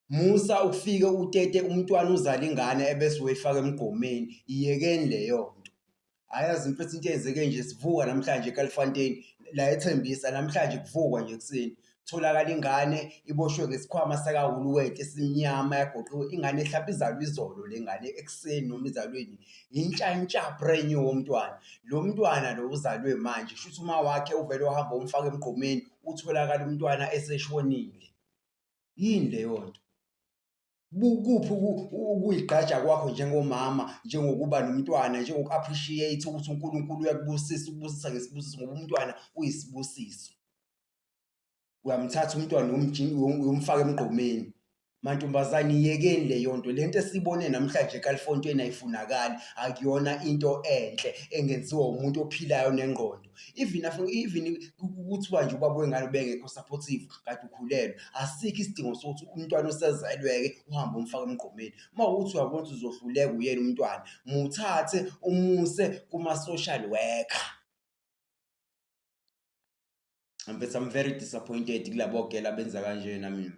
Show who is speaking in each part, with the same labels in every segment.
Speaker 1: Musa ufike utete umntwana uzale ingane ebese uyifaka emgqomeni. Iyekeni leyo nto. Ayazi mfethu into eyenzeke nje sivuka namhlanje eKalifanteni la eThembisa namhlanje kuvukwa nje ekuseni. Kutholakala ingane iboshwe ngesikhwama saka-Woolworths esimnyama yagoqiwe. Ingane mhlampe izalwe izolo le ngane ekuseni noma izalwe nini. Intsha brand new womntwana. Lo mntwana lo uzalwe manje kushuthi uma wakhe uvele wahamba womfaka emgqomeni utholakala umntwana eseshonile. Yini leyo nto? Kukuphi ukuyigqaja kwakho njengomama njengokuba nomntwana njengoku-appreciate ukuthi uNkulunkulu uyakubusisa ukubusisa ngesibusiso ngoba umntwana uyisibusiso. Uyamthatha umntwana uyomfaka emgqomeni. Mantombazane iyekeni leyo nto. Le nto esiyibone namhlanje eKalifanteni ayifunakali, akuyona into enhle engenziwa umuntu ophilayo nengqondo. Even kuthiwa nje ubaba wengane bengekho supportive kade ukhulelwe, asikho isidingo sokuthi umntwana osezalwe-ke uhambe umfaka emgqomeni. Uma kuwukuthi uyabona ukuthi uzohluleka uyena umntwana, muthathe umuse kuma-social worker. Mfethu I'm very disappointed kulabo girl abenza kanjena mina.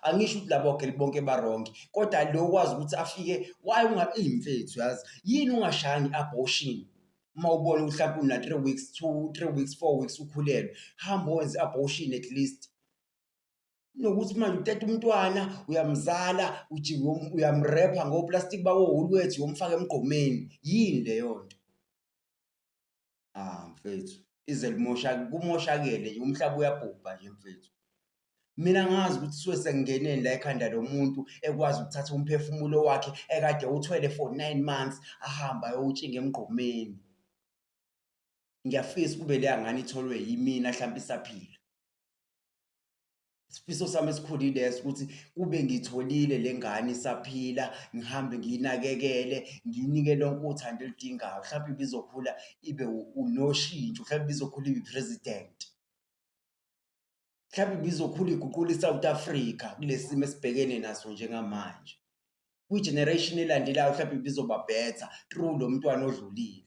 Speaker 1: Angisho ukuthi labo girl bonke barongi, kodwa lo kwazi ukuthi afike mfethu yazi yini ungashayanga i-abortion uma ubona mhlawumbe una 3 weeks, 3 weeks, 4 weeks ukhulelwe, hamba wenze i-abortion at least. Nokuthi manje uteta umntwana uyamzala uyamrepha ngoplastic bako-Woolworths uyomfaka emgqomeni. Yini leyo nto? Mfethu ize kumoshakele nje umhlaba uyabhubha nje mfethu. Mina ngazi ukuthi suke sekungeneni la ekhanda lomuntu ekwazi ukuthatha umphefumulo wakhe ekade uthwele for 9 months ahamba ayowutshinga emgqomeni. Ngiyafisa kube leya ngane itholwe yimina mhlawumbe isaphila. Isifiso sami esikhulu ileso ukuthi kube ngitholile le ngane isaphila, ngihambe ngiyinakekele, ngiyinike lonke uthando elidingayo. Mhlawumbe ibizokhula ibe unoshintsho, mhlawumbe ibizokhula ibe i-president. Mhlawumbe ibizokhula iguqula i-South Africa kule simo esibhekene naso njengamanje. Kwi-generation elandelayo mhlawumbe ibizoba better through lo mntwana odlulile.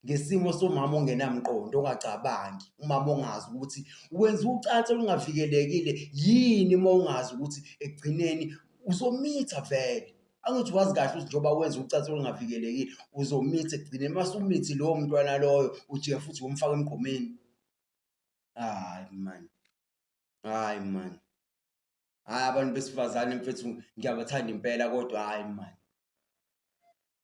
Speaker 1: Ngesimo somama ongenamqondo ongacabangi, umama ongazi ukuthi wenza ucansi olungavikelekile yini uma ungazi ukuthi ekugcineni uzomitha vele. Angithi wazi kahle ukuthi njengoba wenza ucansi olungavikelekile uzomitha ekugcineni. Masumithi lowo mntwana loyo ujike futhi umfaka emgqomeni. Hayi man. Hayi abantu besifazane mfethu ngiyabathanda impela kodwa hayi man.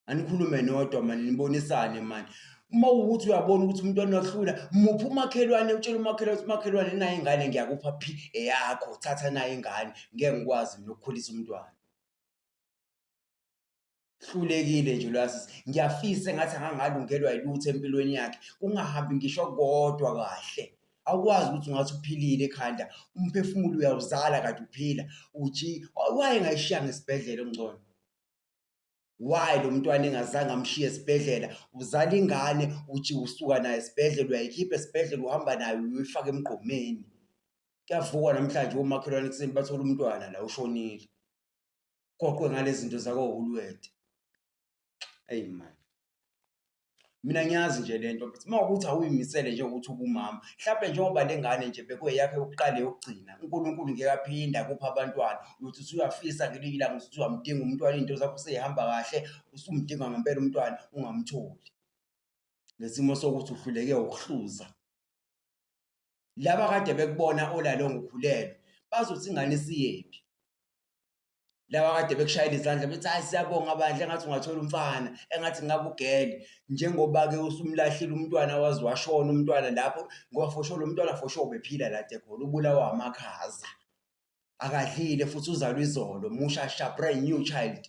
Speaker 1: Anikhulume nodwa man, nibonisane man. Uma ukuthi uyabona ukuthi umntwana uyahlula, muphi umakhelwane utshela umakhelwane ukuthi umakhelwane nayo ingane ngiyakupha phi eyakho, thatha nayo ingane ngeke ngikwazi mina ukukhulisa umntwana. Hlulekile nje loya sisi. Ngiyafisa engathi angangalungelwa yilutho empilweni yakhe. Kungahambi ngisho kodwa kahle. Awukwazi ukuthi ungathi uphilile ekhanda, umphefumulo uyawuzala kade uphila. Why engayishiyanga esibhedlela ongcono? Why lo mntwana engazange amshiye esibhedlela? Uzala ingane uthi usuka nayo esibhedlela, uyayikhipha esibhedlela uhamba nayo uyifaka emgqomeni. Kuyavukwa namhlanje omakhelwane ekuseni bathola umntwana la ushonile. Qoqwe ngale zinto zako-Woolworths. Hey man. Mina ngiyazi nje lento ukuthi mawukuthi awuyimisele nje ukuthi ube umama, mhlawumbe njengoba le ngane nje bekuyeyakho yokuqala yokugcina, uNkulunkulu ngeke aphinde akuphe abantwana. Uyothi usuyafisa ngelinye ilanga ukuthi uyamdinga umntwana, izinto zakho seyihamba kahle, usumdinga ngempela umntwana ungamtholi. Ngesimo sokuthi uhluleke ukuhluza. Laba kade bekubona olalo ngokhulelwe bazothi ingane isiyephi. Laba kade bekushayela izandla bethi hayi siyabonga bandla engathi ungathola umfana, engathi ngabe ugele. Njengoba-ke usumlahlile umntwana waze washona umntwana lapho ngoba for sure lo mntwana for sure ubephila la ade khona, ubulawa amakhaza. Akadlile futhi uzalwe izolo, mushasha brand new child.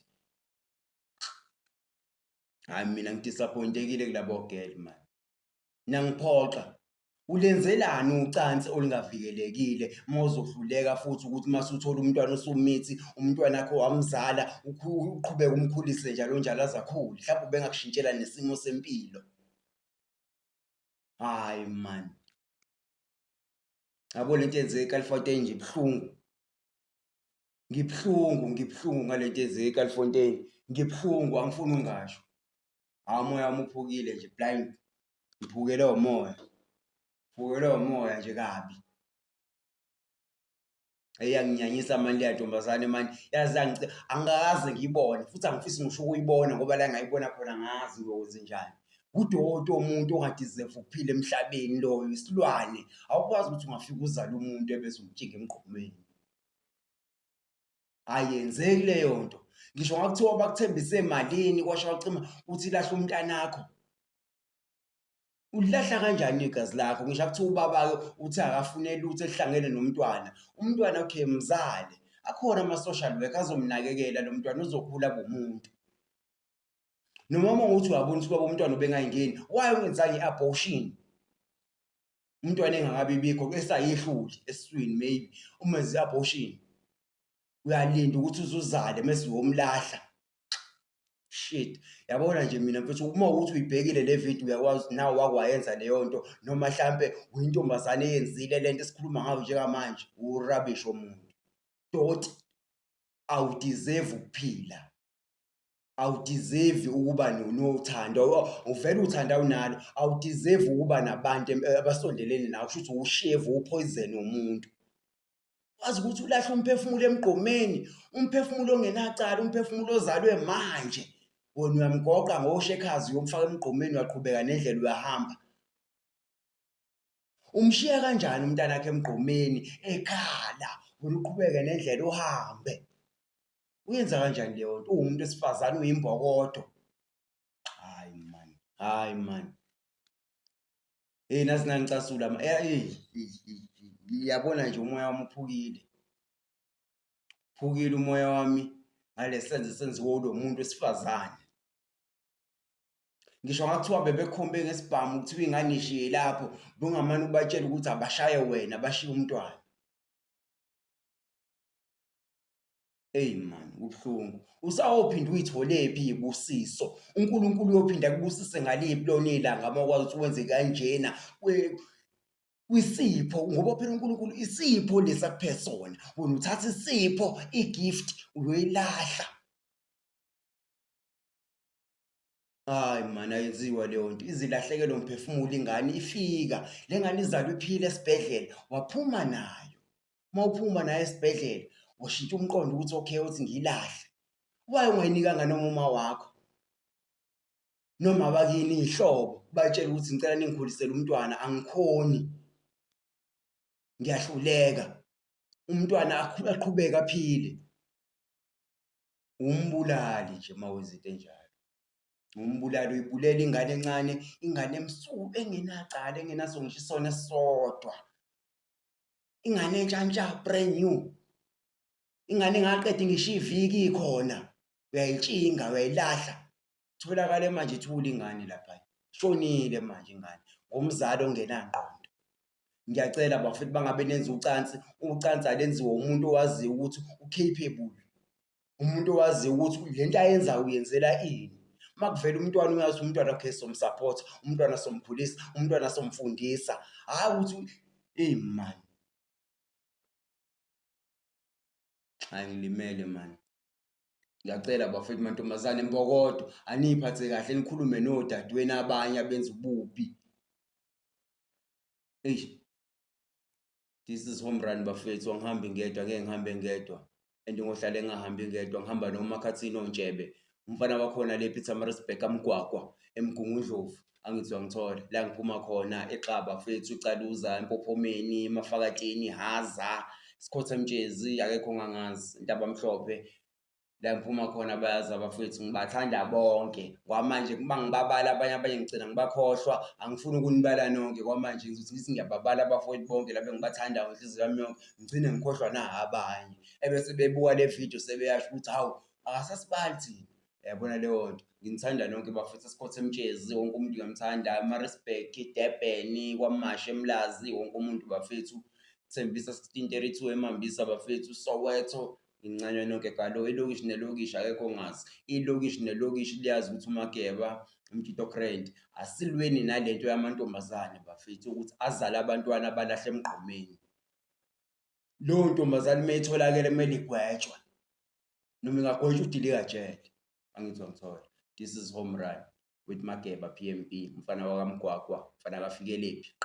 Speaker 1: Hayi mina ngidisappointekile kulabo girl man. Niyangiphoxa. Ulenzelani ucansi olungavikelekile uma uzohluleka futhi ukuthi masuthola umntwana usumithi umntwana wakho wamzala uqhubeke umkhulise njalo njalo aze akhule. Mhlawumbe ubengakushintshela nesimo sempilo. Hayi man. Yabo lento eyenzeke eKalifanteni nje ibuhlungu. Ngibuhlungu ngalento eyenzeke eKalifanteni. Ngibuhlungu angifuni ungasho. Umoya wami uphukile nje blind. Ngiphukelwe umoya. Phukelwe umoya nje kabi. Eyanginyanyisa manje leya ntombazane manje, yaze angikaze ngiyibone futhi angifisi ngisho ukuyibona ngoba la engayibona khona angazi ngiyokwenzenjani. Udodo womuntu onga-deserve ukuphila emhlabeni loyo, isilwane. Awukwazi ukuthi ungafika uzale umuntu ebese umjinga emgqomeni. Ayenzeki leyo nto. Ngisho ngakuthiwa bakuthembise emalini kwasho kwacima uthi lahla umntanakho. Ulilahla kanjani igazi lakho? Ngisho akuthiwa ubaba-ke uthi akafune lutho elihlangene nomntwana. Umntwana okay mzale. Akhona ama-social worker azomnakekela lo mntwana uzokhula abe umuntu. Noma uma ukuthi uyabona ukuthi ubaba umntwana ubengayingeni, why ungenzanga i-abortion? Umntwana engakabi bikho esayihluli esiswini maybe umenze i-abortion. Uyalinda ukuthi uzuzale mase uyomlahla. Shit, yabona nje mina mfethu uma ukuthi uyibhekile le video uyakwazi ukuthi nawe wakwayenza leyo nto noma mhlambe uyintombazane eyenzile lento esikhuluma ngayo njengamanje, urubbish womuntu. Doti, awudeserve ukuphila. Awudeserve ukuba nothando. Uvela uthanda unalo, awudeserve ukuba nabantu abasondelene nawe, kusho ukuthi ushevu, uphoyizeni womuntu. Wazi ukuthi ulahle umphefumulo emgqomeni, umphefumulo ongenacala, umphefumulo ozalwe manje. Wena uyamgoqa ngoshekhazi uyomfaka emgqomeni uyaqhubeka nendlela uyahamba. Umshiya kanjani umntanakho emgqomeni ekhala, wena uqhubeke nendlela uhambe? Uyenza kanjani leyo nto? Uwumuntu wesifazane uyimbokodo. Hayi man, hayi man. Nazi nangicasula ngiyabona nje umoya wami uphukile. Uphukile umoya wami ngale senzo esenziwe ulo muntu wesifazane. Ngisho ngakuthiwa bebekhombe ngesibhamu kuthiwa ingane ishiye lapho, bungamane ubatshela ukuthi abashaye wena bashiye umntwana. Man, kubuhlungu. Usawophinda uyitholephi ibusiso? uNkulunkulu uyophinda kubusise ngaliphi lona ilanga uma ukwazi ukuthi wenze kanjena kwisipho, ngoba phela uNkulunkulu isipho lesi akuphe sona. Wena uthatha isipho, i-gift uyoyilahla. Hayi man, ayenziwa leyo nto. Izilahlekelo umphefumulo ingane ifika. Le ngane izalwe iphila esibhedlela, waphuma nayo. Uma uphuma nayo esibhedlela, washintsha umqondo ukuthi okay uthi ngiyilahle. Why ungayinikanga noma uma wakho? Noma abakini ihlobo, batshela ukuthi ngicela ningikhulisele umntwana, angikhoni. Ngiyahluleka. Umntwana aqhubeke aphile. Umbulali nje mawenza into enjalo. Umbulali, uyibulela ingane encane, ingane emsulwa engenacala, engenaso ngisho isona esisodwa. Ingane entsha brand new. Ingane engaqedi ngisho iviki ikhona. Uyayitshinga, uyayilahla. Tholakale manje ithule ingane lapha. Shonile manje ingane ngomzali ongenangqondo. Ngiyacela bafethu bangabe nenza ucansi, ucansi alenziwe umuntu owaziyo ukuthi u-capable. Umuntu owaziyo ukuthi lento ayenzayo uyenzela ini. Makuvela umntwana uyazi umntwana okay somsupport, umntwana somkhulisa, umntwana somfundisa. Hayi ukuthi man. Angilimele man. Ngiyacela bafethu mantombazane mbokodo, aniphathe kahle nikhulume nodadewenu abanye abenza ububi. This is home run bafethu, angihambi ngedwa, ngeke ngihambe ngedwa. And ngohlala engahambi ngedwa, ngihamba noMakhathini Ontshebe. Umfana wakhona le Pietermaritzburg kaMgwagwa eMgungundlovu, angithi angithola la ngiphuma khona eXaba fethu, uCaluza, eMpophomeni, eMafakateni, Haza, Sikhothamtshezi, akekho ongangazi, Intabamhlophe. La ngiphuma khona bayazi abafethu, ngibathanda bonke. Kwamanje kuba ngibabala abanye ngigcina ngibakhohlwa, angifuni ukunibala nonke kwamanje ngizothi ngiyababala abafowethu bonke laba engibathandayo ngenhliziyo yami yonke, ngigcine ngikhohlwa na abanye. Ebese bebuka le video sebeyasho ukuthi hawu akasasibali thina. Yabona leyo nto. Nginithanda nonke bafethu, eSikhothamtshezi wonke umuntu ngiyamthanda, eMaritzburg, eDurban, kwaMasha, eMlazi, wonke umuntu bafethu. Thembisa 1632 eMambisa bafethu, Soweto. Ngincane nonke galo, ilokishi nelokishi akekho ongazi. Ilokishi nelokishi liyazi ukuthi uMageba, uMtito asilweni nalento yamantombazane bafethu ukuthi azale abantwana abalahle emgqomeni. Leyo ntombazane mayitholakele kumele igwetshwe. Noma ingagwetshwa udilika jele. Angithi angithola. This is home run with Mageba PMP, umfana wakaMgwagwa, mfana kaFikelephi.